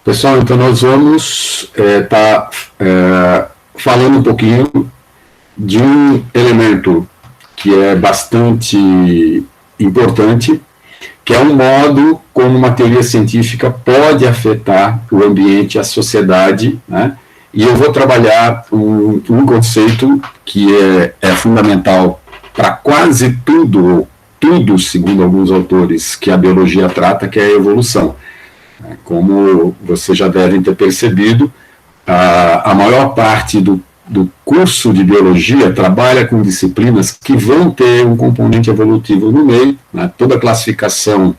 Pessoal, então nós vamos estar falando um pouquinho de um elemento que é bastante importante, que é um modo como uma teoria científica pode afetar o ambiente, a sociedade, né? E eu vou trabalhar um conceito que é fundamental para quase tudo, segundo alguns autores, que a biologia trata, que é a evolução. Como vocês já devem ter percebido, a maior parte do curso de biologia trabalha com disciplinas que vão ter um componente evolutivo no meio, né? Toda a classificação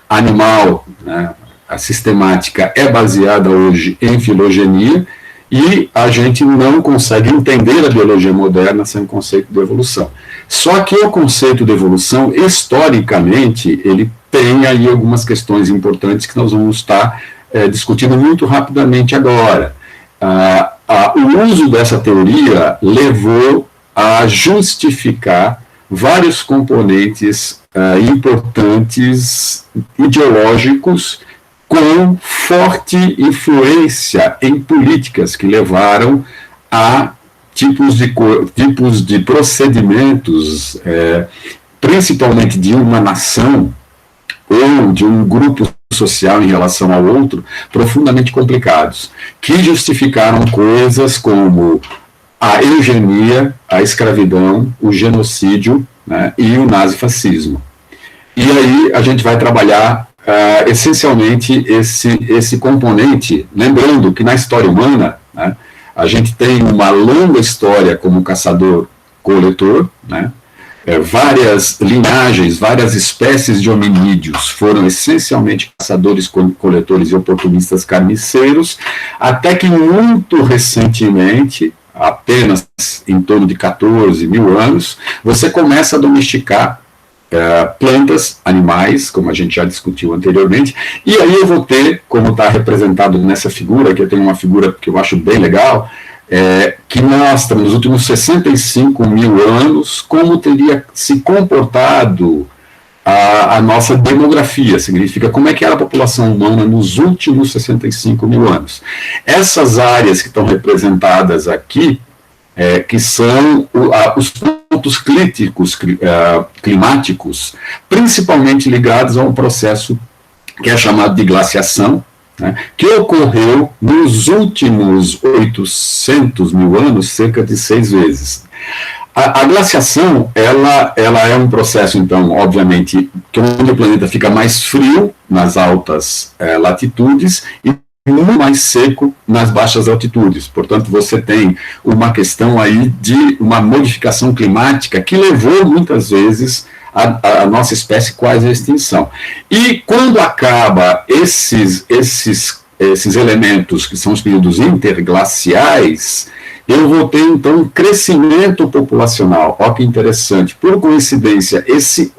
animal, né, a sistemática, é baseada hoje em filogenia, e a gente não consegue entender a biologia moderna sem o conceito de evolução. Só que o conceito de evolução, historicamente, ele tem aí algumas questões importantes que nós vamos estar discutindo muito rapidamente agora. O uso dessa teoria levou a justificar vários componentes importantes ideológicos com forte influência em políticas que levaram a tipos de procedimentos, principalmente de uma nação ou de um grupo social em relação ao outro, profundamente complicados, que justificaram coisas como a eugenia, a escravidão, o genocídio, né, e o nazifascismo. E aí a gente vai trabalhar essencialmente esse componente, lembrando que na história humana, né, a gente tem uma longa história como caçador-coletor, né, várias linhagens, várias espécies de hominídeos foram essencialmente caçadores-coletores e oportunistas carniceiros, até que muito recentemente, apenas em torno de 14 mil anos, você começa a domesticar plantas, animais, como a gente já discutiu anteriormente, e aí eu vou ter, como está representado nessa figura, que eu tenho uma figura que eu acho bem legal, que mostra nos últimos 65 mil anos como teria se comportado a nossa demografia, significa como é que era a população humana nos últimos 65 mil anos. Essas áreas que estão representadas aqui, que são os pontos críticos climáticos, principalmente ligados a um processo que é chamado de glaciação, né, que ocorreu nos últimos 800 mil anos, cerca de 6 vezes. A glaciação, ela é um processo, então, obviamente, que onde o planeta fica mais frio, nas altas latitudes, e muito mais seco nas baixas altitudes. Portanto, você tem uma questão aí de uma modificação climática que levou muitas vezes a nossa espécie quase à extinção. E quando acaba esses elementos, que são os períodos interglaciais, eu vou ter então um crescimento populacional. Olha que interessante. Por coincidência, esse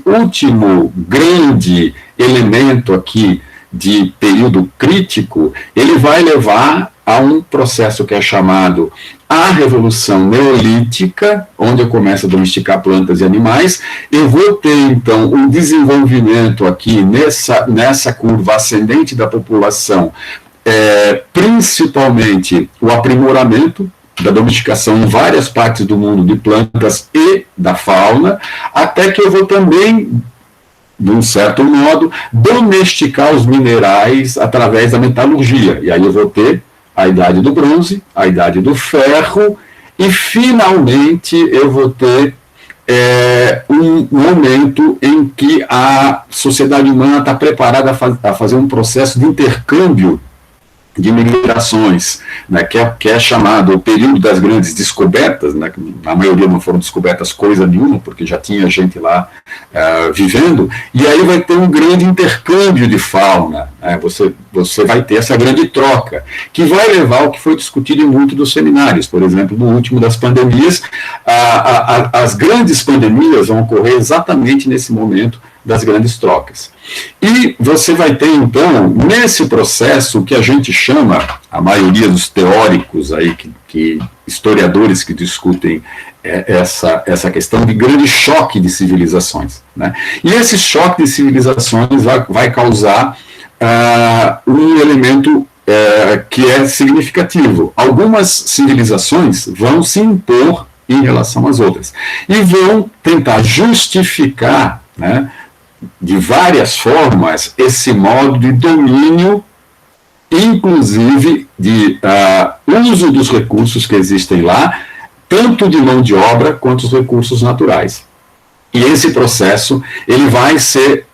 último grande elemento aqui de período crítico, ele vai levar a um processo que é chamado a Revolução Neolítica, onde eu começo a domesticar plantas e animais. Eu vou ter, então, um desenvolvimento aqui nessa curva ascendente da população, principalmente o aprimoramento da domesticação em várias partes do mundo de plantas e da fauna, até que eu vou também, de um certo modo, domesticar os minerais através da metalurgia. E aí eu vou ter a idade do bronze, a idade do ferro, e finalmente eu vou ter um momento em que a sociedade humana está preparada a fazer um processo de intercâmbio de migrações, né, que é chamado o período das grandes descobertas, né, na maioria não foram descobertas coisa nenhuma, porque já tinha gente lá vivendo, e aí vai ter um grande intercâmbio de fauna, né, você vai ter essa grande troca, que vai levar ao que foi discutido em muitos dos seminários. Por exemplo, no último das pandemias, as grandes pandemias vão ocorrer exatamente nesse momento das grandes trocas. E você vai ter, então, nesse processo, o que a gente chama, a maioria dos teóricos, aí, historiadores que discutem essa questão de grande choque de civilizações, né? E esse choque de civilizações vai causar um elemento que é significativo. Algumas civilizações vão se impor em relação às outras e vão tentar justificar, né, de várias formas esse modo de domínio, inclusive de uso dos recursos que existem lá, tanto de mão de obra quanto os recursos naturais. E esse processo ele vai ser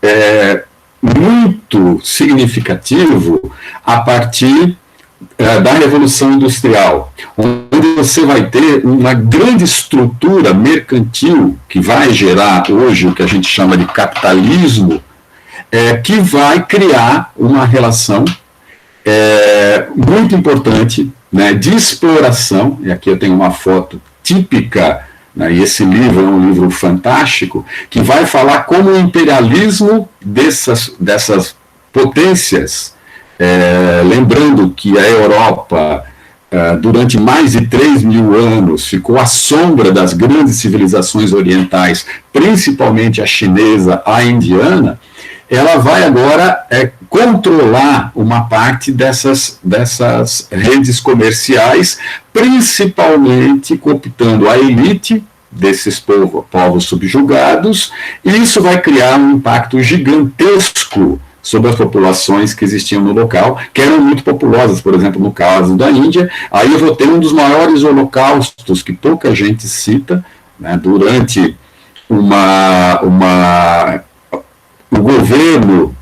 muito significativo a partir da Revolução Industrial, onde você vai ter uma grande estrutura mercantil que vai gerar hoje o que a gente chama de capitalismo, que vai criar uma relação muito importante, né, de exploração. E aqui eu tenho uma foto típica, né, e esse livro é um livro fantástico, que vai falar como o imperialismo dessas potências, lembrando que a Europa, durante mais de 3.000 anos, ficou à sombra das grandes civilizações orientais, principalmente a chinesa, a indiana. Ela vai agora controlar uma parte dessas redes comerciais, principalmente cooptando a elite desses povos subjugados, e isso vai criar um impacto gigantesco sobre as populações que existiam no local, que eram muito populosas. Por exemplo, no caso da Índia, aí eu vou ter um dos maiores holocaustos que pouca gente cita, né, durante o governo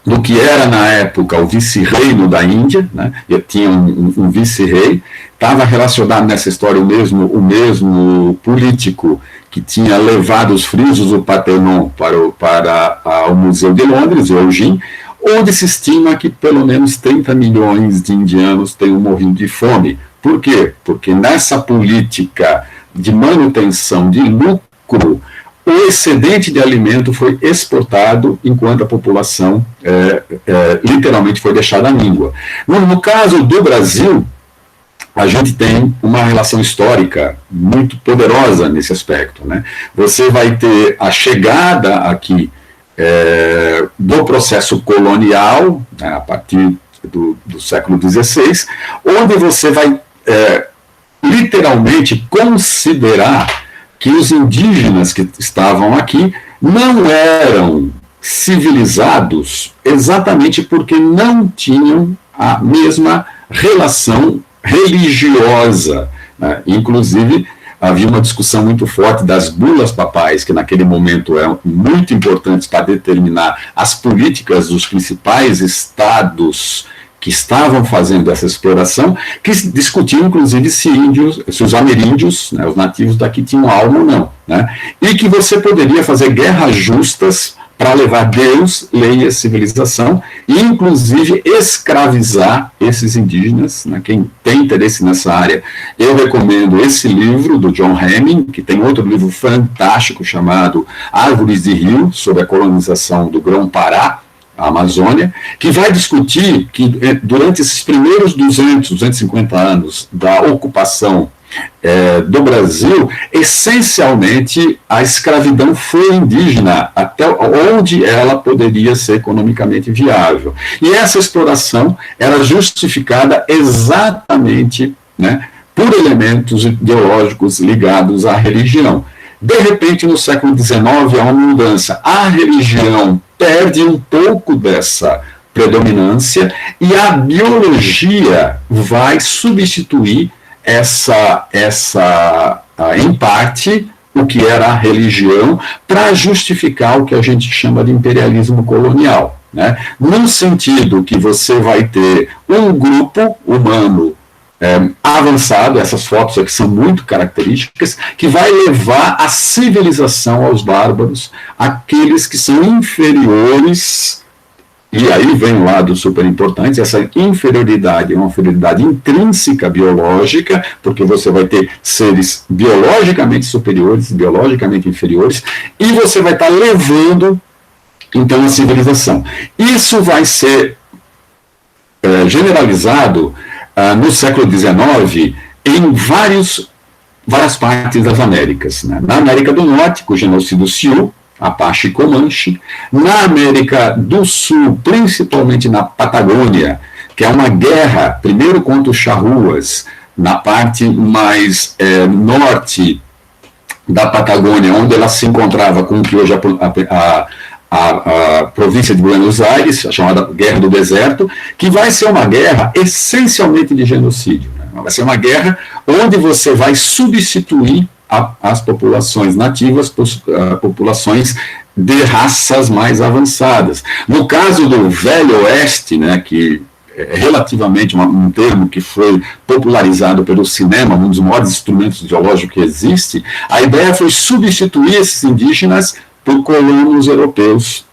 do que era na época o vice-reino da Índia, né? Eu tinha um vice-rei, estava relacionado nessa história o mesmo político que tinha levado os frisos do Partenon para o Museu de Londres, o Eugene, onde se estima que pelo menos 30 milhões de indianos tenham morrido de fome. Por quê? Porque nessa política de manutenção de lucro, o excedente de alimento foi exportado enquanto a população literalmente foi deixada à míngua. No caso do Brasil, a gente tem uma relação histórica muito poderosa nesse aspecto, né? Você vai ter a chegada aqui do processo colonial, né, a partir do século XVI, onde você vai literalmente considerar que os indígenas que estavam aqui não eram civilizados exatamente porque não tinham a mesma relação religiosa, né? Inclusive, havia uma discussão muito forte das bulas papais, que naquele momento eram muito importantes para determinar as políticas dos principais estados que estavam fazendo essa exploração, que discutiam, inclusive, se os ameríndios, né, os nativos daqui, tinham alma ou não, né? E que você poderia fazer guerras justas para levar Deus, lei e civilização, e, inclusive, escravizar esses indígenas, né? Quem tem interesse nessa área, eu recomendo esse livro do John Hemming, que tem outro livro fantástico chamado Árvores de Rio, sobre a colonização do Grão-Pará, a Amazônia, que vai discutir que durante esses primeiros 250 anos da ocupação do Brasil, essencialmente a escravidão foi indígena, até onde ela poderia ser economicamente viável. E essa exploração era justificada exatamente, né, por elementos ideológicos ligados à religião. De repente, no século XIX, há uma mudança. A religião perde um pouco dessa predominância e a biologia vai substituir em parte, o que era a religião, para justificar o que a gente chama de imperialismo colonial, né? No sentido que você vai ter um grupo humano avançado, essas fotos aqui são muito características, que vai levar a civilização aos bárbaros, aqueles que são inferiores, e aí vem um lado super importante, essa inferioridade é uma inferioridade intrínseca biológica, porque você vai ter seres biologicamente superiores, biologicamente inferiores, e você vai estar levando, então, a civilização. Isso vai ser generalizado no século XIX, em várias partes das Américas, né? Na América do Norte, com o genocídio Sioux, Apache Comanche, na América do Sul, principalmente na Patagônia, que é uma guerra, primeiro contra os charruas, na parte mais norte da Patagônia, onde ela se encontrava com o que hoje a província de Buenos Aires, a chamada Guerra do Deserto, que vai ser uma guerra essencialmente de genocídio. Né? Vai ser uma guerra onde você vai substituir as populações nativas por populações de raças mais avançadas. No caso do Velho Oeste, né, que é relativamente um termo que foi popularizado pelo cinema, um dos maiores instrumentos ideológicos que existe, a ideia foi substituir esses indígenas por colonos europeus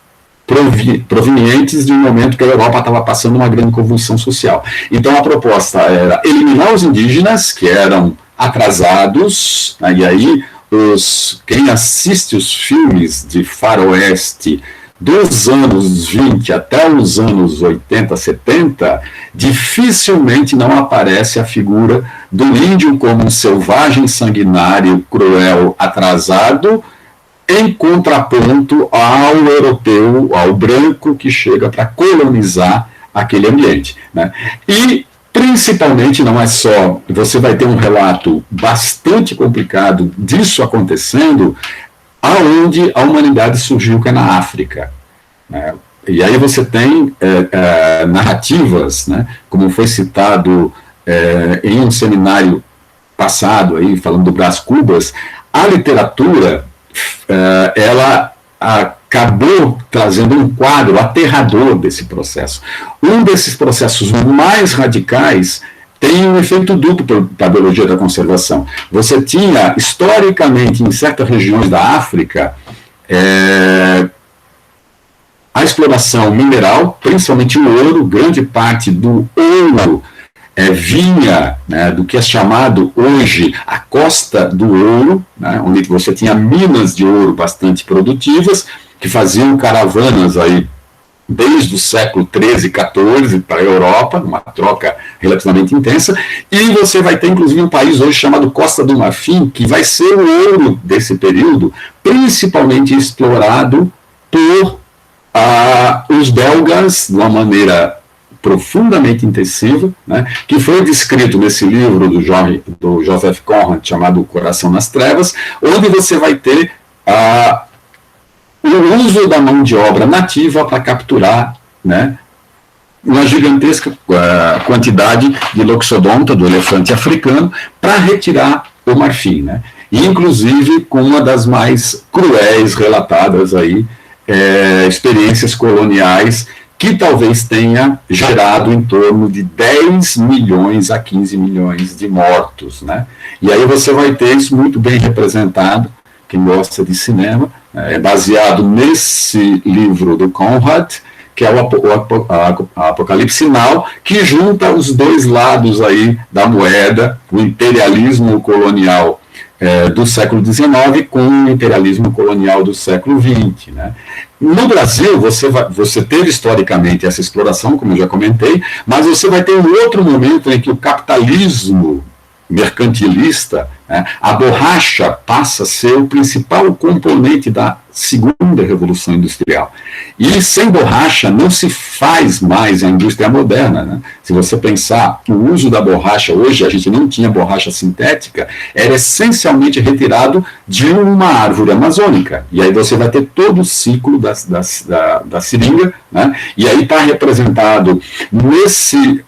provenientes de um momento que a Europa estava passando uma grande convulsão social. Então a proposta era eliminar os indígenas, que eram atrasados, né, e aí quem assiste os filmes de faroeste dos anos 20 até os anos 80, 70, dificilmente não aparece a figura do índio como um selvagem, sanguinário, cruel, atrasado, em contraponto ao europeu, ao branco que chega para colonizar aquele ambiente. Né? E, principalmente, não é só, você vai ter um relato bastante complicado disso acontecendo, aonde a humanidade surgiu, que é na África. Né? E aí você tem narrativas, né, como foi citado em um seminário passado, aí, falando do Brás Cubas, a literatura ela acabou trazendo um quadro aterrador desse processo. Um desses processos mais radicais tem um efeito duplo para a biologia da conservação. Você tinha, historicamente, em certas regiões da África, a exploração mineral, principalmente o ouro, grande parte do ouro vinha, né, do que é chamado hoje a Costa do Ouro, né, onde você tinha minas de ouro bastante produtivas, que faziam caravanas aí desde o século XIII e XIV para a Europa, uma troca relativamente intensa, e você vai ter inclusive um país hoje chamado Costa do Marfim, que vai ser o ouro desse período, principalmente explorado por os belgas, de uma maneira profundamente intensiva, né, que foi descrito nesse livro do Joseph Conrad, chamado O Coração nas Trevas, onde você vai ter o uso da mão de obra nativa para capturar, né, uma gigantesca quantidade de loxodonta, do elefante africano, para retirar o marfim. Né, e inclusive com uma das mais cruéis relatadas aí, experiências coloniais, que talvez tenha gerado em torno de 10 milhões a 15 milhões de mortos. Né? E aí você vai ter isso muito bem representado, quem gosta de cinema, é baseado nesse livro do Conrad, que é o Apocalipse Sinal, que junta os dois lados aí da moeda, o imperialismo colonial do século XIX com o imperialismo colonial do século XX. Né? No Brasil, você teve historicamente essa exploração, como eu já comentei, mas você vai ter um outro momento em que o capitalismo mercantilista, né, a borracha passa a ser o principal componente da segunda revolução industrial. E sem borracha não se faz mais a indústria moderna. Né? Se você pensar o uso da borracha hoje, a gente não tinha borracha sintética, era essencialmente retirado de uma árvore amazônica. E aí você vai ter todo o ciclo da seringa, né? E aí está representado nesse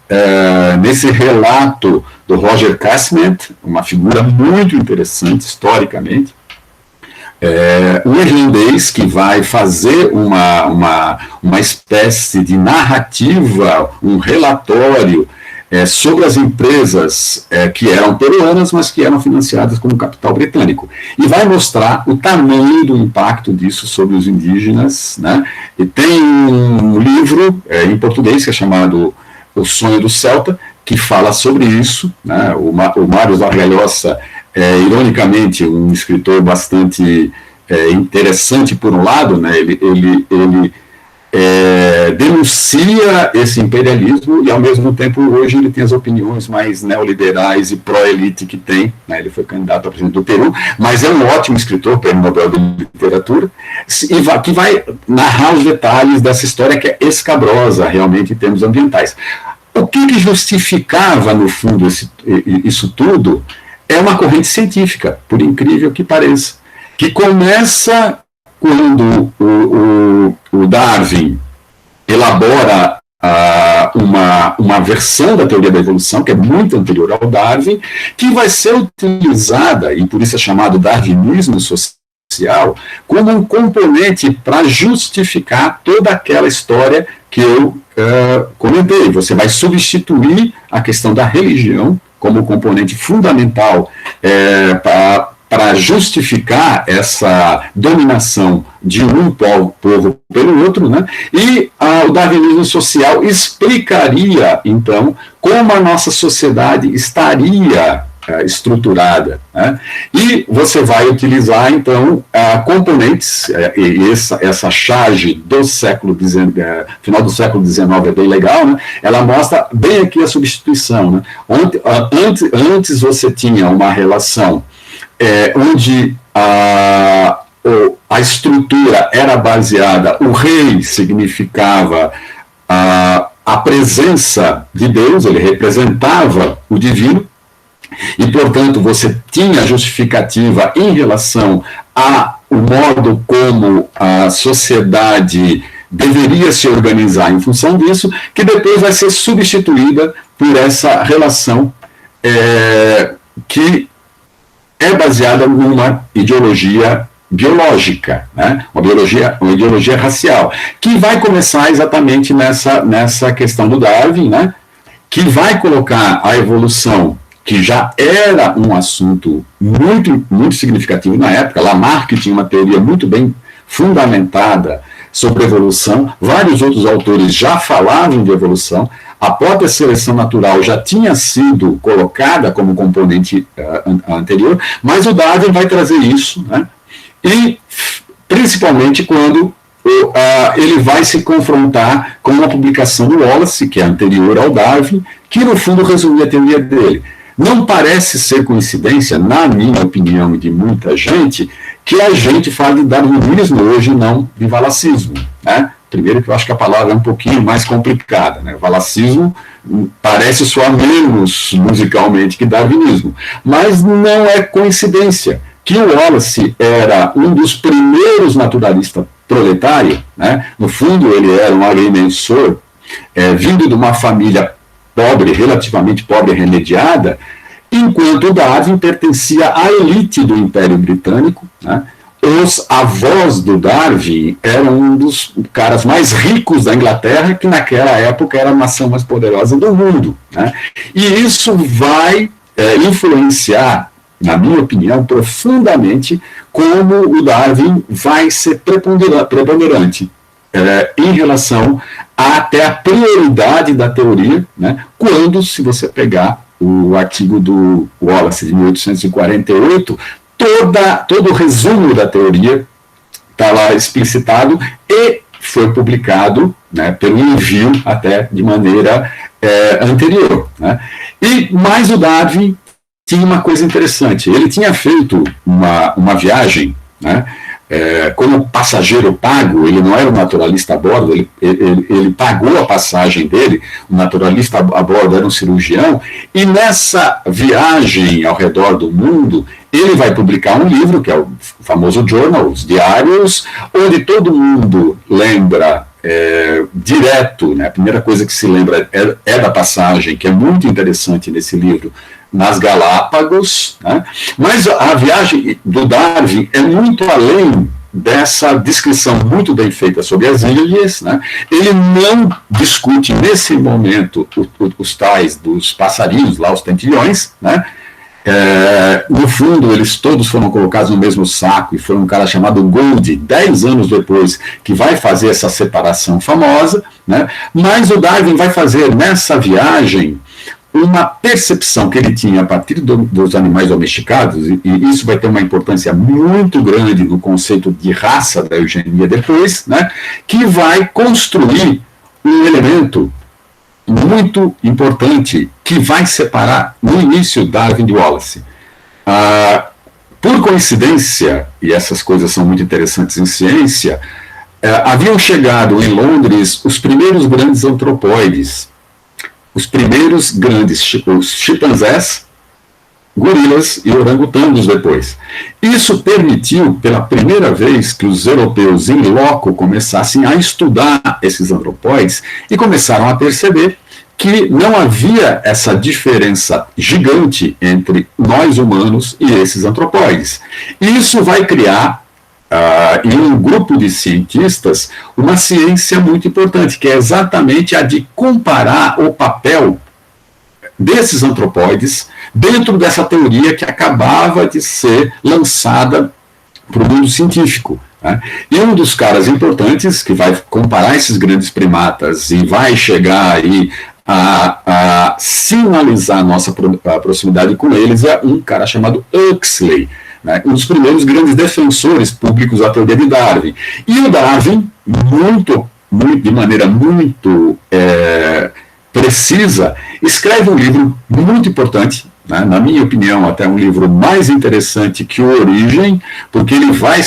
relato do Roger Casement, uma figura muito interessante historicamente, um irlandês que vai fazer uma espécie de narrativa, um relatório sobre as empresas que eram peruanas, mas que eram financiadas com o capital britânico. E vai mostrar o tamanho do impacto disso sobre os indígenas. Né? E tem um livro em português que é chamado O Sonho do Celta, que fala sobre isso. Né? O Mário Vargas Llosa, ironicamente, um escritor bastante interessante por um lado, né? Ele denuncia esse imperialismo e, ao mesmo tempo, hoje ele tem as opiniões mais neoliberais e pró-elite que tem, né? Ele foi candidato a presidente do Peru, mas é um ótimo escritor, prêmio Nobel de Literatura, que vai narrar os detalhes dessa história que é escabrosa, realmente, em termos ambientais. O que justificava, no fundo, isso tudo é uma corrente científica, por incrível que pareça, que começa quando o Darwin elabora uma versão da teoria da evolução, que é muito anterior ao Darwin, que vai ser utilizada, e por isso é chamado darwinismo social, como um componente para justificar toda aquela história que eu comentei. Você vai substituir a questão da religião como componente fundamental para justificar essa dominação de um povo pelo outro, né? E o darwinismo social explicaria, então, como a nossa sociedade estaria estruturada, né? E você vai utilizar, então, componentes, e essa charge do século XIX, final do século XIX é bem legal, né? Ela mostra bem aqui a substituição, né? Antes você tinha uma relação onde a estrutura era baseada, o rei significava a presença de Deus, ele representava o divino, e, portanto, você tinha justificativa em relação ao modo como a sociedade deveria se organizar em função disso, que depois vai ser substituída por essa relação que é baseada numa ideologia biológica, né? uma ideologia racial, que vai começar exatamente nessa questão do Darwin, né? Que vai colocar a evolução, que já era um assunto muito, muito significativo na época. Lamarck tinha uma teoria muito bem fundamentada sobre evolução, vários outros autores já falavam de evolução, a própria seleção natural já tinha sido colocada como componente anterior, mas o Darwin vai trazer isso, né? E principalmente quando ele vai se confrontar com uma publicação do Wallace, que é anterior ao Darwin, que no fundo resumia a teoria dele. Não parece ser coincidência, na minha opinião e de muita gente, que a gente fala de darwinismo hoje, não de valacismo, né? Primeiro que eu acho que a palavra é um pouquinho mais complicada, né? Valacismo parece soar menos musicalmente que darwinismo, mas não é coincidência que o Wallace era um dos primeiros naturalistas proletários, né? No fundo ele era um agrimensor, vindo de uma família pobre, relativamente pobre e remediada, enquanto o Darwin pertencia à elite do Império Britânico, né? Os avós do Darwin eram um dos caras mais ricos da Inglaterra, que naquela época era a nação mais poderosa do mundo, né? E isso vai influenciar, na minha opinião, profundamente como o Darwin vai ser preponderante em relação até a prioridade da teoria, né? Quando, se você pegar o artigo do Wallace de 1848, todo o resumo da teoria está lá explicitado e foi publicado, né, pelo envio até de maneira anterior, né? Mas o Darwin tinha uma coisa interessante, ele tinha feito uma viagem, né, como passageiro pago, ele não era um naturalista a bordo, ele pagou a passagem dele, o naturalista a bordo era um cirurgião, e nessa viagem ao redor do mundo, ele vai publicar um livro, que é o famoso Journal, os diários, onde todo mundo lembra direto, né, a primeira coisa que se lembra é da passagem, que é muito interessante nesse livro, nas Galápagos, né? Mas a viagem do Darwin é muito além dessa descrição muito bem feita sobre as ilhas, né? Ele não discute nesse momento os tais dos passarinhos, lá os tentilhões, né? No fundo, eles todos foram colocados no mesmo saco, e foi um cara chamado Gould, 10 anos depois, que vai fazer essa separação famosa, né? Mas o Darwin vai fazer nessa viagem uma percepção que ele tinha a partir dos animais domesticados, e isso vai ter uma importância muito grande no conceito de raça da eugenia depois, né, que vai construir um elemento muito importante que vai separar no início Darwin de Wallace. Por coincidência, e essas coisas são muito interessantes em ciência, haviam chegado em Londres os primeiros grandes antropóides, os primeiros grandes os chimpanzés, gorilas e orangotangos depois. Isso permitiu, pela primeira vez, que os europeus em loco começassem a estudar esses antropóides e começaram a perceber que não havia essa diferença gigante entre nós humanos e esses antropóides. Isso vai criar, em um grupo de cientistas, uma ciência muito importante, que é exatamente a de comparar o papel desses antropóides dentro dessa teoria que acabava de ser lançada para o mundo científico. Né? E um dos caras importantes que vai comparar esses grandes primatas e vai chegar aí a sinalizar a nossa proximidade com eles é um cara chamado Huxley, né, um dos primeiros grandes defensores públicos da teoria de Darwin. E o Darwin, de maneira muito precisa, escreve um livro muito importante, né, na minha opinião, até um livro mais interessante que o Origem, porque ele vai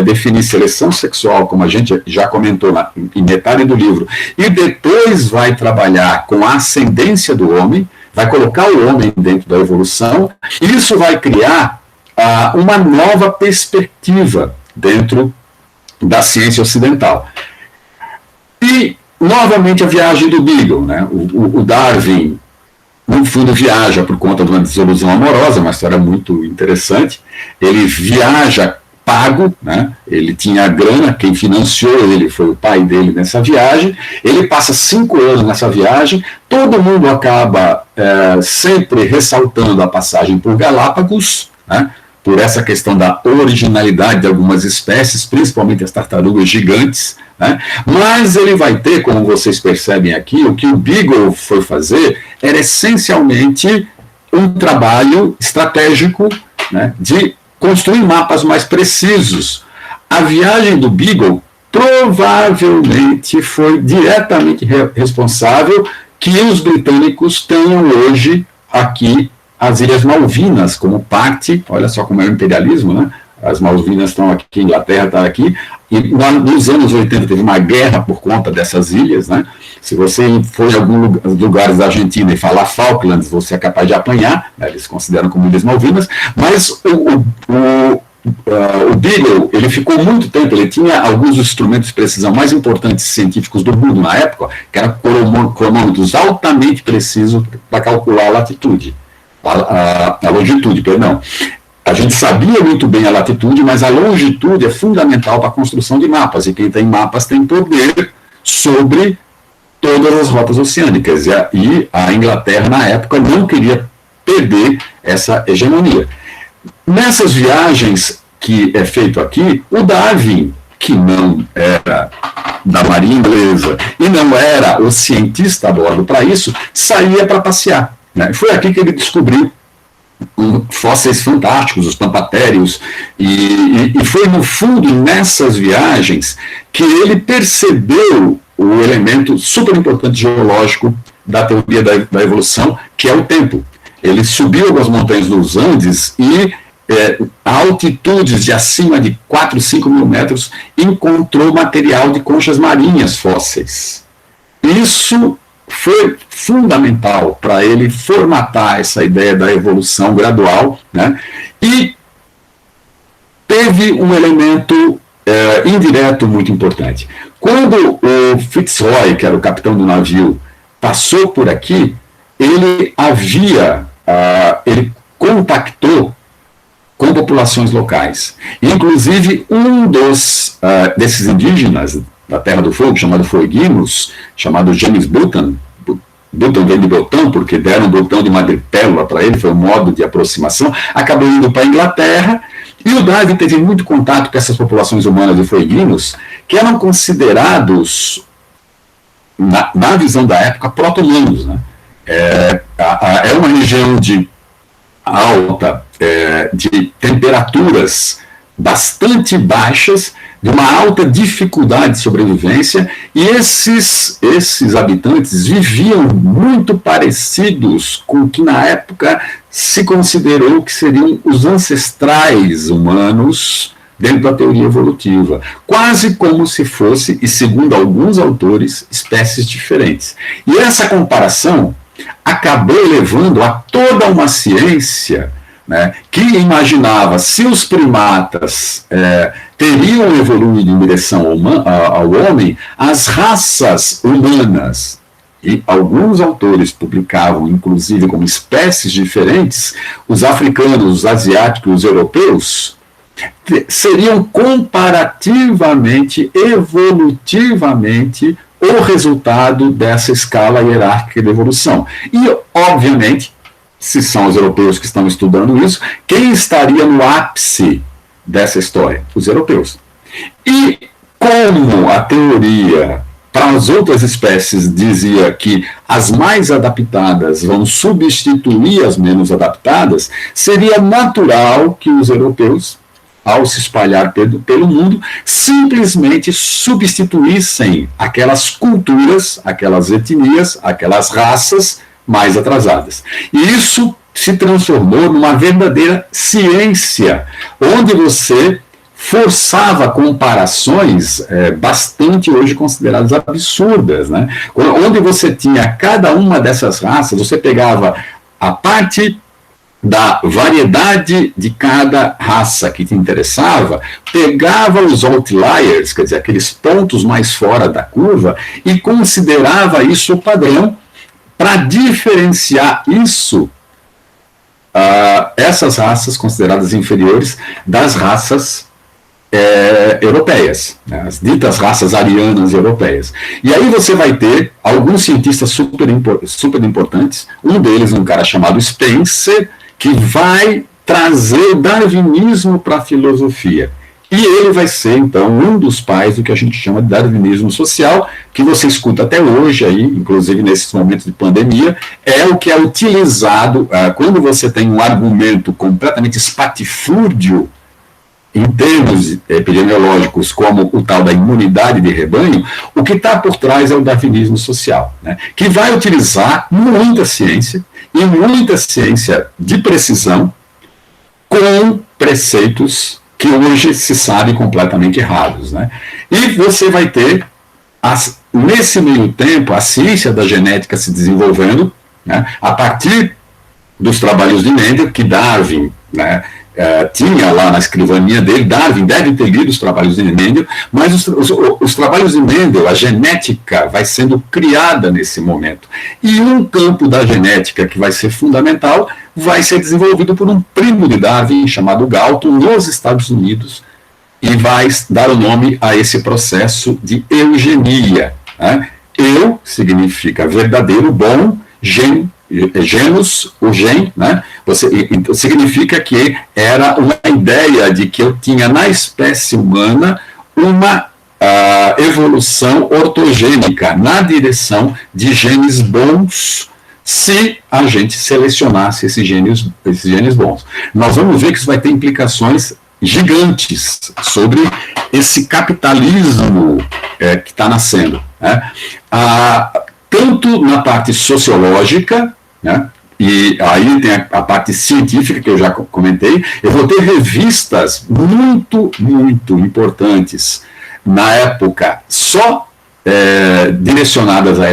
definir seleção sexual, como a gente já comentou em metade do livro, e depois vai trabalhar com a ascendência do homem, vai colocar o homem dentro da evolução, e isso vai criar uma nova perspectiva dentro da ciência ocidental. E, novamente, a viagem do Beagle. Né? O Darwin, no fundo, viaja por conta de uma desilusão amorosa, uma história muito interessante. Ele viaja pago, né? Ele tinha grana, quem financiou ele foi o pai dele nessa viagem. Ele passa 5 anos nessa viagem, todo mundo acaba sempre ressaltando a passagem por Galápagos, né? Por essa questão da originalidade de algumas espécies, principalmente as tartarugas gigantes, né? Mas ele vai ter, como vocês percebem aqui, o que o Beagle foi fazer era essencialmente um trabalho estratégico, né, de construir mapas mais precisos. A viagem do Beagle provavelmente foi diretamente responsável que os britânicos tenham hoje aqui as Ilhas Malvinas como parte, olha só como é o imperialismo, né? As Malvinas estão aqui, a Inglaterra está aqui, e nos anos 80 teve uma guerra por conta dessas ilhas, né? Se você for em alguns lugares da Argentina e falar Falklands, você é capaz de apanhar, né? Eles consideram como Ilhas Malvinas, mas o Beagle, ele ficou muito tempo, ele tinha alguns dos instrumentos de precisão mais importantes científicos do mundo na época, que eram cronômetros altamente precisos para calcular a latitude. A longitude, perdão. A gente sabia muito bem a latitude, mas a longitude é fundamental para a construção de mapas, e quem tem mapas tem poder sobre todas as rotas oceânicas, e a Inglaterra, na época, não queria perder essa hegemonia. Nessas viagens que é feito aqui, o Darwin, que não era da Marinha Inglesa e não era o cientista a bordo para isso, saía para passear. Né? Foi aqui que ele descobriu fósseis fantásticos, os pampatérios, e foi no fundo nessas viagens que ele percebeu o elemento super importante geológico da teoria da evolução, que é o tempo. Ele subiu algumas montanhas nos Andes e a altitudes de acima de 4, 5 mil metros encontrou material de conchas marinhas fósseis. Isso foi fundamental para ele formatar essa ideia da evolução gradual, né? E teve um elemento indireto muito importante. Quando o Fitzroy, que era o capitão do navio, passou por aqui, ele contactou com populações locais. Inclusive, um desses indígenas da Terra do Fogo, chamado Fueguinos, chamado James Button, Button vem de botão, porque deram um botão de madrepérola para ele, foi um modo de aproximação, acabou indo para a Inglaterra, e o Darwin teve muito contato com essas populações humanas de Fueguinos, que eram considerados, na visão da época, proto-humanos, né? É uma região de alta, de temperaturas bastante baixas, de uma alta dificuldade de sobrevivência, e esses habitantes viviam muito parecidos com o que na época se considerou que seriam os ancestrais humanos dentro da teoria evolutiva, quase como se fosse, e segundo alguns autores, espécies diferentes. E essa comparação acabou levando a toda uma ciência, né, que imaginava se os primatas teriam evoluído em direção ao homem, as raças humanas, e alguns autores publicavam, inclusive, como espécies diferentes, os africanos, os asiáticos, os europeus, seriam comparativamente, evolutivamente, o resultado dessa escala hierárquica de evolução. E, obviamente, se são os europeus que estão estudando isso, quem estaria no ápice dessa história? Os europeus. E como a teoria para as outras espécies dizia que as mais adaptadas vão substituir as menos adaptadas, seria natural que os europeus, ao se espalhar pelo mundo, simplesmente substituíssem aquelas culturas, aquelas etnias, aquelas raças mais atrasadas. E isso se transformou numa verdadeira ciência, onde você forçava comparações bastante hoje consideradas absurdas, né? Onde você tinha cada uma dessas raças, você pegava a parte da variedade de cada raça que te interessava, pegava os outliers, quer dizer, aqueles pontos mais fora da curva, e considerava isso o padrão para diferenciar isso, essas raças consideradas inferiores das raças europeias, né, as ditas raças arianas europeias. E aí você vai ter alguns cientistas super importantes, um deles um cara chamado Spencer, que vai trazer o darwinismo para a filosofia. E ele vai ser, então, um dos pais do que a gente chama de darwinismo social, que você escuta até hoje, aí, inclusive nesses momentos de pandemia, é o que é utilizado quando você tem um argumento completamente espatifúrdio, em termos epidemiológicos, como o tal da imunidade de rebanho, o que está por trás é o darwinismo social, né, que vai utilizar muita ciência, e muita ciência de precisão, com preceitos que hoje se sabem completamente errados, né? E você vai ter, nesse meio tempo, a ciência da genética se desenvolvendo, né, a partir dos trabalhos de Mendel, que Darwin, né, tinha lá na escrivaninha dele. Darwin deve ter lido os trabalhos de Mendel, mas os trabalhos de Mendel, a genética vai sendo criada nesse momento. E um campo da genética que vai ser fundamental vai ser desenvolvido por um primo de Darwin, chamado Galton, nos Estados Unidos, e vai dar o nome a esse processo de eugenia, né? Eu significa verdadeiro, bom, genus, o gen, né? Significa que era uma ideia de que eu tinha na espécie humana uma evolução ortogênica na direção de genes bons, se a gente selecionasse esses genes bons. Nós vamos ver que isso vai ter implicações gigantes sobre esse capitalismo que está nascendo, né? Tanto na parte sociológica, né, e aí tem a parte científica que eu já comentei. Eu vou ter revistas muito, muito importantes na época, só direcionadas a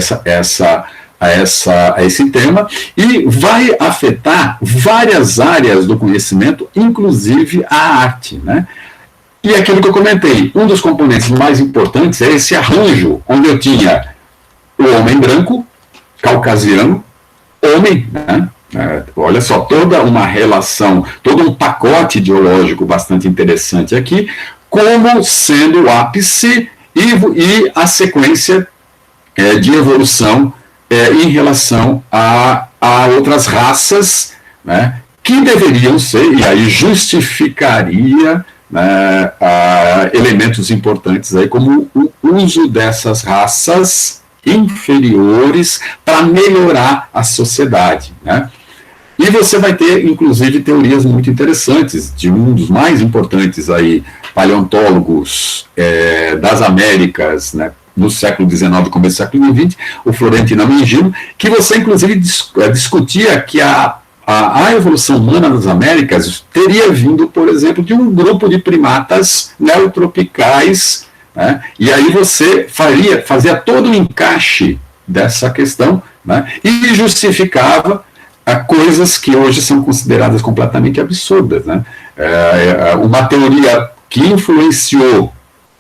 esse tema, e vai afetar várias áreas do conhecimento, inclusive a arte, né? E aquilo que eu comentei, um dos componentes mais importantes é esse arranjo, onde eu tinha o homem branco, caucasiano, homem, né? Olha só, toda uma relação, todo um pacote ideológico bastante interessante aqui, como sendo o ápice e a sequência de evolução em relação a outras raças, né, que deveriam ser, e aí justificaria, né, elementos importantes aí, como o uso dessas raças inferiores para melhorar a sociedade, né? E você vai ter, inclusive, teorias muito interessantes, de um dos mais importantes aí, paleontólogos das Américas, né, no século XIX e começo do século XX, o Florentino Amangino, que você, inclusive, discutia que a evolução humana nas Américas teria vindo, por exemplo, de um grupo de primatas neotropicais, né, e aí você fazia todo o encaixe dessa questão, né, e justificava coisas que hoje são consideradas completamente absurdas, né? Uma teoria que influenciou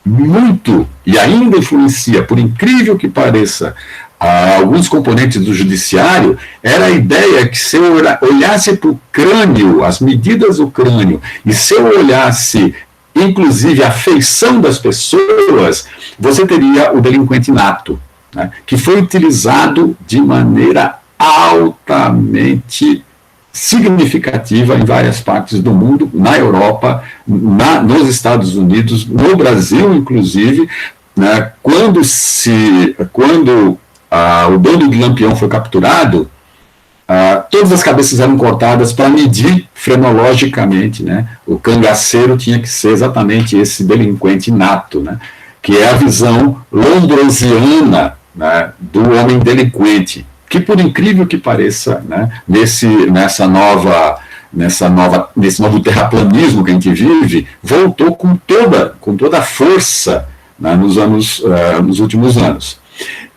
muito e ainda influencia, por incrível que pareça, alguns componentes do judiciário, era a ideia que se eu olhasse para o crânio, as medidas do crânio, e se eu olhasse inclusive a feição das pessoas, você teria o delinquente nato, né? Que foi utilizado de maneira altamente significativa em várias partes do mundo, na Europa, nos Estados Unidos, no Brasil, inclusive, né, quando o dono do Lampião foi capturado, todas as cabeças eram cortadas para medir frenologicamente, né? O cangaceiro tinha que ser exatamente esse delinquente nato, né? Que é a visão lombrosiana, né, do homem delinquente, que, por incrível que pareça, né, nesse novo terraplanismo que a gente vive, voltou com toda a força, né, nos últimos anos.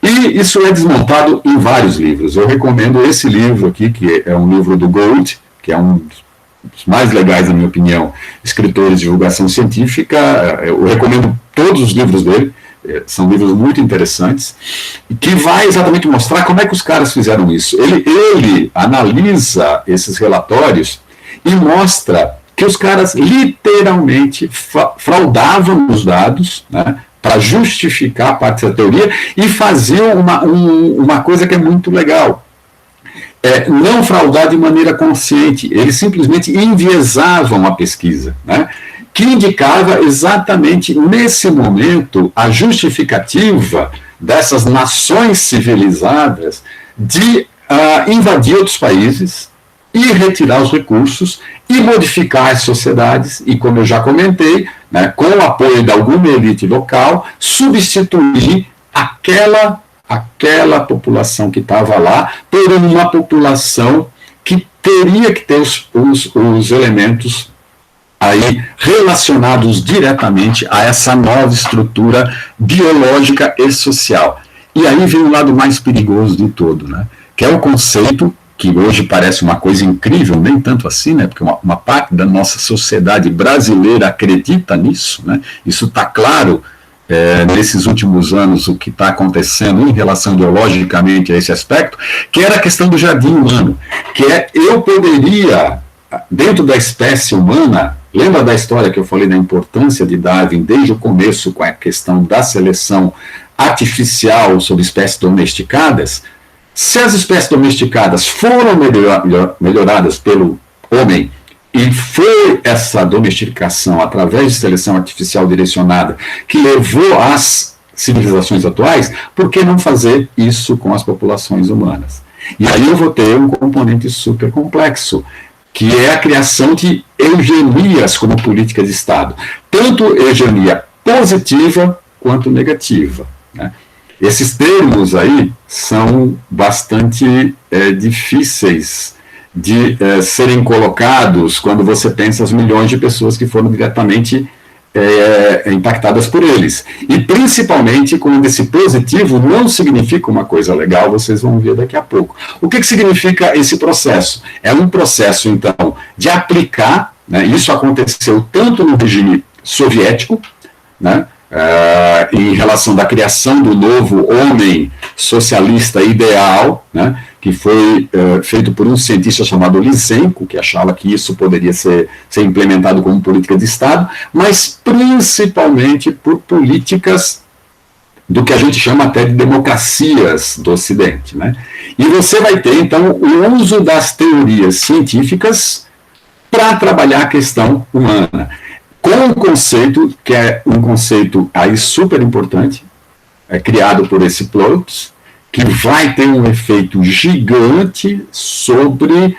E isso é desmontado em vários livros. Eu recomendo esse livro aqui, que é um livro do Gould, que é um dos mais legais, na minha opinião, escritores de divulgação científica. Eu recomendo todos os livros dele. São livros muito interessantes, que vai exatamente mostrar como é que os caras fizeram isso. Ele analisa esses relatórios e mostra que os caras literalmente fraudavam os dados, né, para justificar parte da teoria, e faziam uma coisa que é muito legal. Não fraudar de maneira consciente, eles simplesmente enviesavam a pesquisa, né, que indicava exatamente nesse momento a justificativa dessas nações civilizadas de invadir outros países e retirar os recursos e modificar as sociedades e, como eu já comentei, né, com o apoio de alguma elite local, substituir aquela população que estava lá por uma população que teria que ter os elementos aí relacionados diretamente a essa nova estrutura biológica e social. E aí vem o lado mais perigoso de todo, né? Que é o conceito que hoje parece uma coisa incrível, nem tanto assim, né? Porque uma parte da nossa sociedade brasileira acredita nisso, né? Isso está claro nesses últimos anos, o que está acontecendo em relação ideologicamente a esse aspecto, que era a questão do jardim humano, que eu poderia, dentro da espécie humana. Lembra da história que eu falei da importância de Darwin desde o começo com a questão da seleção artificial sobre espécies domesticadas? Se as espécies domesticadas foram melhoradas pelo homem e foi essa domesticação através de seleção artificial direcionada que levou às civilizações atuais, por que não fazer isso com as populações humanas? E aí eu vou ter um componente super complexo, que é a criação de eugenias como política de Estado. Tanto eugenia positiva quanto negativa, né? Esses termos aí são bastante difíceis de serem colocados quando você pensa as milhões de pessoas que foram diretamente impactadas por eles. E principalmente quando esse positivo não significa uma coisa legal, vocês vão ver daqui a pouco. O que significa esse processo? É um processo, então, de aplicar, né, isso aconteceu tanto no regime soviético, né, em relação da criação do novo homem socialista ideal, né, que foi feito por um cientista chamado Lysenko, que achava que isso poderia ser implementado como política de Estado, mas principalmente por políticas do que a gente chama até de democracias do Ocidente, né? E você vai ter, então, o uso das teorias científicas para trabalhar a questão humana, com um conceito que é um conceito aí super importante, criado por esse Plotz, que vai ter um efeito gigante sobre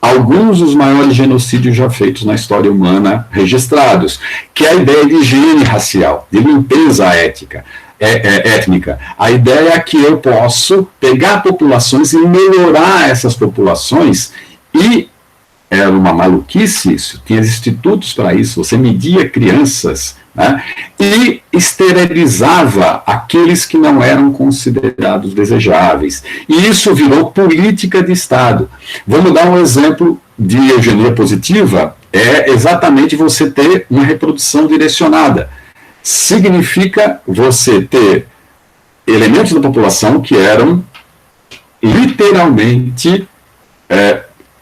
alguns dos maiores genocídios já feitos na história humana registrados, que é a ideia de higiene racial, de limpeza étnica. A ideia é que eu posso pegar populações e melhorar essas populações, e era uma maluquice isso, tinha institutos para isso, você media crianças, né, e esterilizava aqueles que não eram considerados desejáveis. E isso virou política de Estado. Vamos dar um exemplo de eugenia positiva, é exatamente você ter uma reprodução direcionada. Significa você ter elementos da população que eram literalmente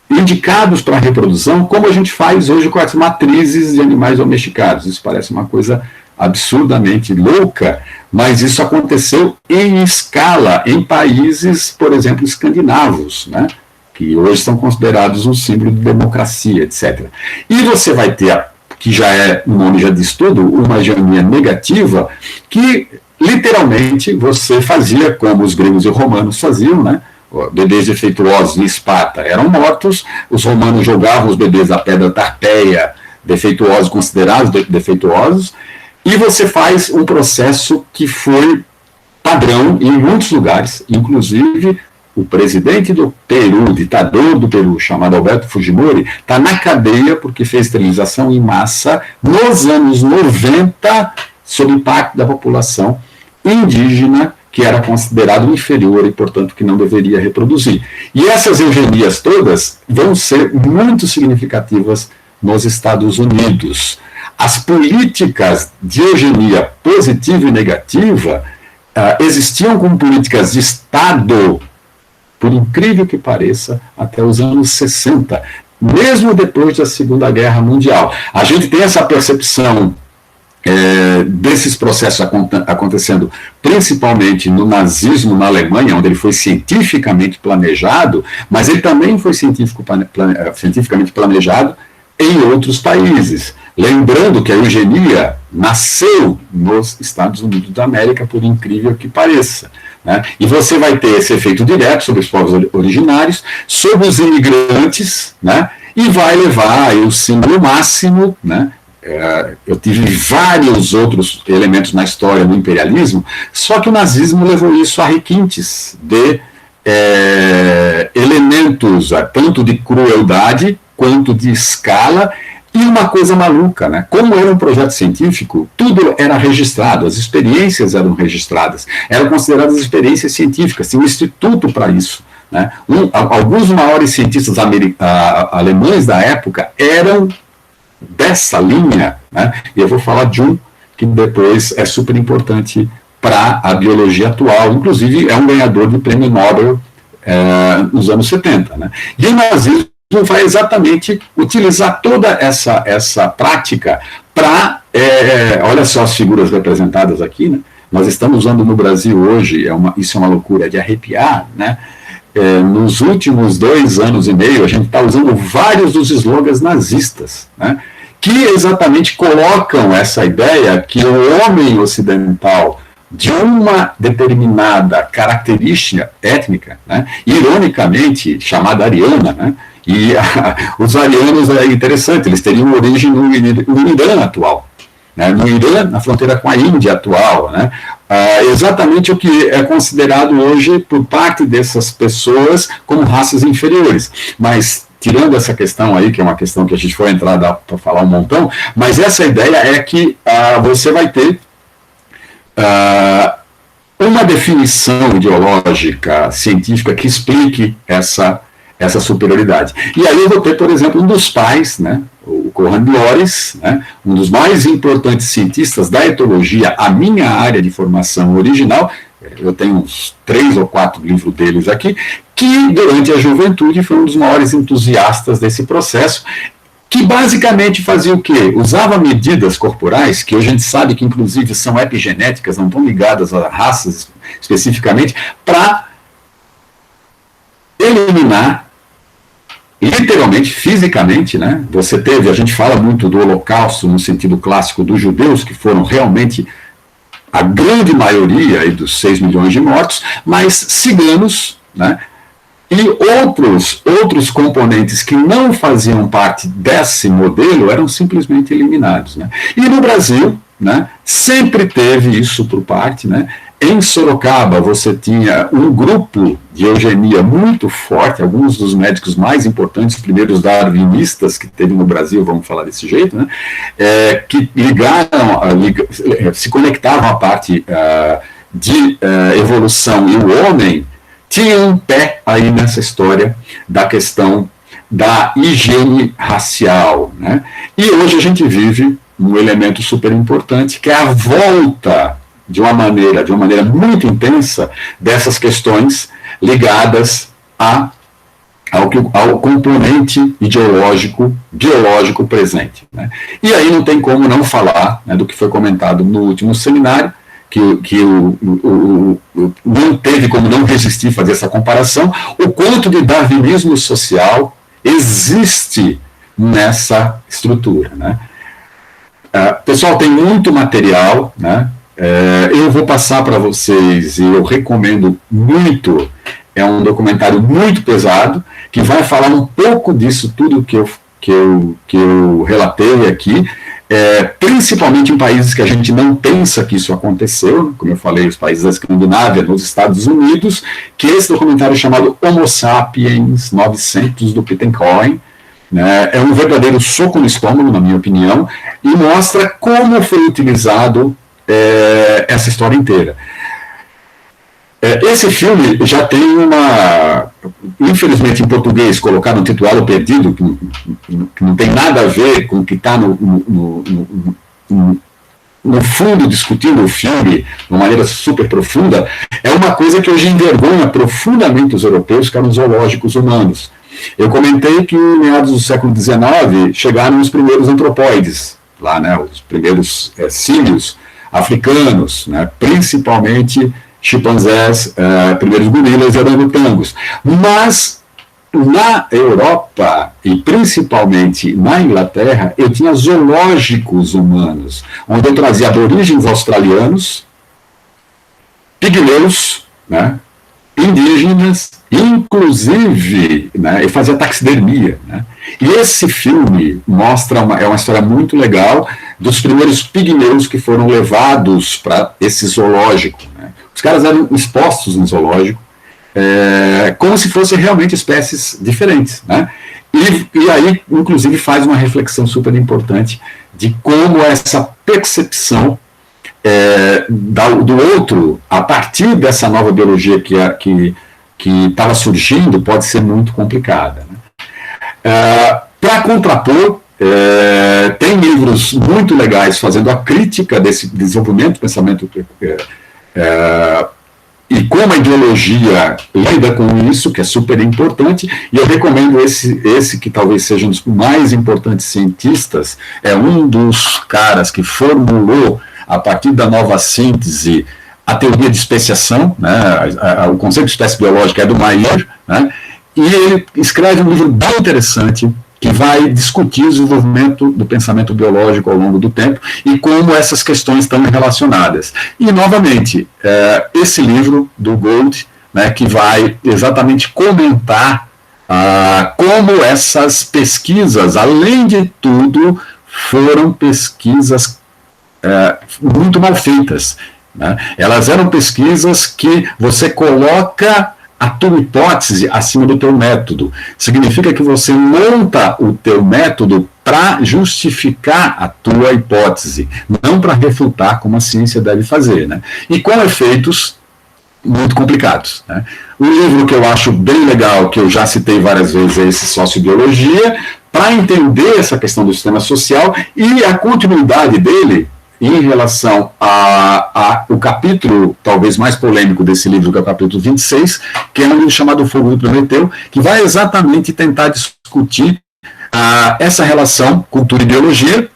indicados para a reprodução, como a gente faz hoje com as matrizes de animais domesticados. Isso parece uma coisa absurdamente louca, mas isso aconteceu em escala em países, por exemplo, escandinavos, né, que hoje são considerados um símbolo de democracia, etc. E você vai ter, que já é, o nome já diz tudo, uma eugenia negativa, que literalmente você fazia como os gregos e romanos faziam, né? Bebês defeituosos em Esparta eram mortos, os romanos jogavam os bebês da pedra Tarpeia, defeituosos, considerados defeituosos, e você faz um processo que foi padrão em muitos lugares, inclusive o presidente do Peru, ditador do Peru, chamado Alberto Fujimori, está na cadeia porque fez esterilização em massa nos anos 90, sob parte da população indígena, que era considerado inferior e, portanto, que não deveria reproduzir. E essas eugenias todas vão ser muito significativas nos Estados Unidos. As políticas de eugenia positiva e negativa existiam como políticas de Estado, por incrível que pareça, até os anos 60, mesmo depois da Segunda Guerra Mundial. A gente tem essa percepção desses processos acontecendo principalmente no nazismo na Alemanha, onde ele foi cientificamente planejado, mas ele também foi cientificamente planejado em outros países. Lembrando que a eugenia nasceu nos Estados Unidos da América, por incrível que pareça, né? E você vai ter esse efeito direto sobre os povos originários, sobre os imigrantes, né? E vai levar o símbolo máximo, né? Eu tive vários outros elementos na história do imperialismo, só que o nazismo levou isso a requintes de elementos tanto de crueldade quanto de escala, e uma coisa maluca, né? Como era um projeto científico, tudo era registrado, as experiências eram registradas, eram consideradas experiências científicas, tinha um instituto para isso, né? Alguns maiores cientistas alemães da época eram dessa linha, né? E eu vou falar de um que depois é super importante para a biologia atual, inclusive é um ganhador do prêmio Nobel nos anos 70, né? E o nazismo vai exatamente utilizar toda essa prática para, olha só as figuras representadas aqui, né? Nós estamos usando no Brasil hoje, isso é uma loucura de arrepiar, né? Nos últimos 2 anos e meio, a gente está usando vários dos slogans nazistas, né, que exatamente colocam essa ideia que o homem ocidental, de uma determinada característica étnica, né, ironicamente chamada ariana, né, e os arianos é interessante, eles teriam origem no Irã atual, né, no Irã, na fronteira com a Índia atual, né, exatamente o que é considerado hoje por parte dessas pessoas como raças inferiores. Mas, tirando essa questão aí, que é uma questão que a gente foi entrar para falar um montão, mas essa ideia é que você vai ter uma definição ideológica, científica, que explique essa superioridade. E aí eu vou ter, por exemplo, um dos pais, né, o Conrad Loris, né, um dos mais importantes cientistas da etologia, a minha área de formação original, eu tenho uns 3 ou 4 livros deles aqui, que durante a juventude foi um dos maiores entusiastas desse processo, que basicamente fazia o quê? Usava medidas corporais, que hoje a gente sabe que inclusive são epigenéticas, não estão ligadas a raças especificamente, para eliminar, literalmente, fisicamente, né? Você teve, a gente fala muito do Holocausto no sentido clássico dos judeus, que foram realmente a grande maioria aí dos 6 milhões de mortos, mas ciganos, né, e outros componentes que não faziam parte desse modelo eram simplesmente eliminados. Né? E no Brasil, né, sempre teve isso por parte. Né? Em Sorocaba, você tinha um grupo de eugenia muito forte, alguns dos médicos mais importantes, os primeiros darwinistas que teve no Brasil, vamos falar desse jeito, né, que se conectavam à parte de evolução, e o homem tinha um pé aí nessa história da questão da higiene racial. Né? E hoje a gente vive um elemento super importante, que é a volta de uma maneira muito intensa dessas questões ligadas ao componente ideológico, biológico presente. Né? E aí não tem como não falar, né, do que foi comentado no último seminário, que não teve como não resistir a fazer essa comparação, o quanto de darwinismo social existe nessa estrutura. Né? Pessoal, tem muito material, né? Eu vou passar para vocês, e eu recomendo muito, é um documentário muito pesado, que vai falar um pouco disso tudo que eu relatei aqui, principalmente em países que a gente não pensa que isso aconteceu, como eu falei, os países da Escandinávia, nos Estados Unidos, que esse documentário chamado Homo Sapiens 900, do Peter Cohen, né, é um verdadeiro soco no estômago, na minha opinião, e mostra como foi utilizado essa história inteira. Esse filme já tem infelizmente em português, colocado no titular Perdido, que não tem nada a ver com o que está no fundo discutindo o filme de uma maneira super profunda. É uma coisa que hoje envergonha profundamente os europeus, que eram os zoológicos humanos. Eu comentei que em meados do século XIX chegaram os primeiros antropóides, lá, né, os primeiros símios africanos, né, principalmente chimpanzés, primeiros gorilas e orangotangos. Mas na Europa, e principalmente na Inglaterra, eu tinha zoológicos humanos, onde eu trazia aborígenes australianos, pigmeus, né, indígenas, inclusive, né, eu fazia taxidermia. Né, e esse filme mostra é uma história muito legal dos primeiros pigmeus que foram levados para esse zoológico. Né. Os caras eram expostos no zoológico, como se fossem realmente espécies diferentes. Né? E aí, inclusive, faz uma reflexão super importante de como essa percepção do outro, a partir dessa nova biologia que estava surgindo, pode ser muito complicada. Né? Para contrapor, tem livros muito legais fazendo a crítica desse desenvolvimento do pensamento e como a ideologia lida com isso, que é super importante, e eu recomendo esse que talvez seja um dos mais importantes cientistas, é um dos caras que formulou, a partir da nova síntese, a teoria de especiação, né, o conceito de espécie biológica é do Mayer, né, e ele escreve um livro bem interessante, que vai discutir o desenvolvimento do pensamento biológico ao longo do tempo e como essas questões estão relacionadas. E, novamente, esse livro do Gold, né, que vai exatamente comentar como essas pesquisas, além de tudo, foram pesquisas muito mal feitas. Né? Elas eram pesquisas que você coloca a tua hipótese acima do teu método. Significa que você monta o teu método para justificar a tua hipótese, não para refutar como a ciência deve fazer. Né? E com efeitos muito complicados. Né? O livro que eu acho bem legal, que eu já citei várias vezes, é esse Sociobiologia, para entender essa questão do sistema social e a continuidade dele em relação ao capítulo talvez mais polêmico desse livro, que é o capítulo 26, que é um livro chamado Fogo do Prometeu, que vai exatamente tentar discutir essa relação cultura e ideologia,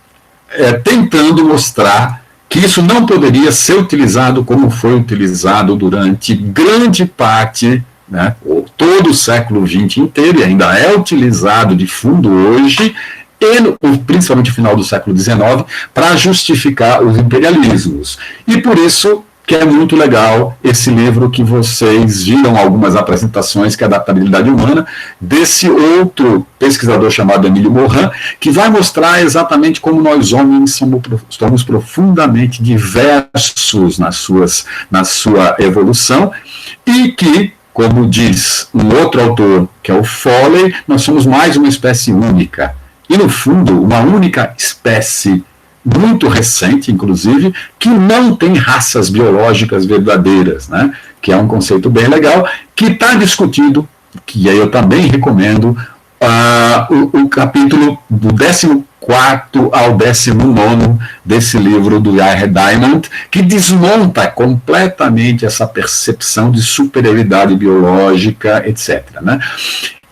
tentando mostrar que isso não poderia ser utilizado como foi utilizado durante grande parte, né, todo o século XX inteiro, e ainda é utilizado de fundo hoje, principalmente no final do século XIX, para justificar os imperialismos. E por isso que é muito legal esse livro que vocês viram algumas apresentações, que é Adaptabilidade Humana, desse outro pesquisador chamado Emílio Morin, que vai mostrar exatamente como nós homens somos profundamente diversos na sua evolução, e que, como diz um outro autor, que é o Foley, nós somos mais uma espécie única. E, no fundo, uma única espécie muito recente, inclusive, que não tem raças biológicas verdadeiras, né? Que é um conceito bem legal, que está discutido, que aí eu também recomendo, o capítulo do 14º ao 19º desse livro do Jared Diamond, que desmonta completamente essa percepção de superioridade biológica, etc., né?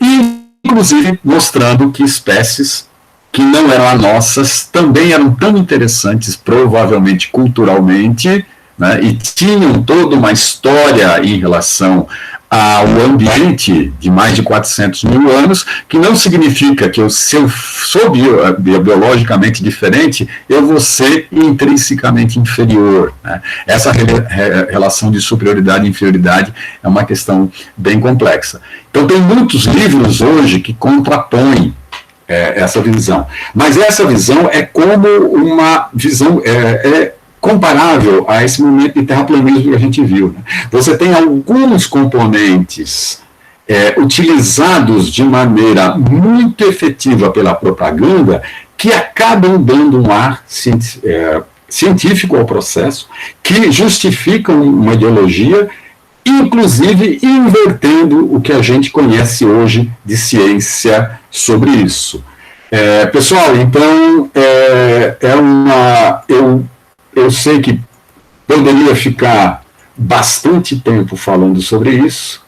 E, inclusive, mostrando que espécies que não eram as nossas, também eram tão interessantes, provavelmente culturalmente, né, e tinham toda uma história em relação ao ambiente de mais de 400 mil anos, que não significa que se eu sou biologicamente diferente, eu vou ser intrinsecamente inferior, né? Essa relação de superioridade e inferioridade é uma questão bem complexa. Então, tem muitos livros hoje que contrapõem essa visão. Mas essa visão é como uma visão comparável a esse momento de terraplanismo que a gente viu, né? Você tem alguns componentes utilizados de maneira muito efetiva pela propaganda que acabam dando um ar científico ao processo, que justificam uma ideologia, inclusive invertendo o que a gente conhece hoje de ciência sobre isso. Pessoal, então, eu sei que poderia ficar bastante tempo falando sobre isso.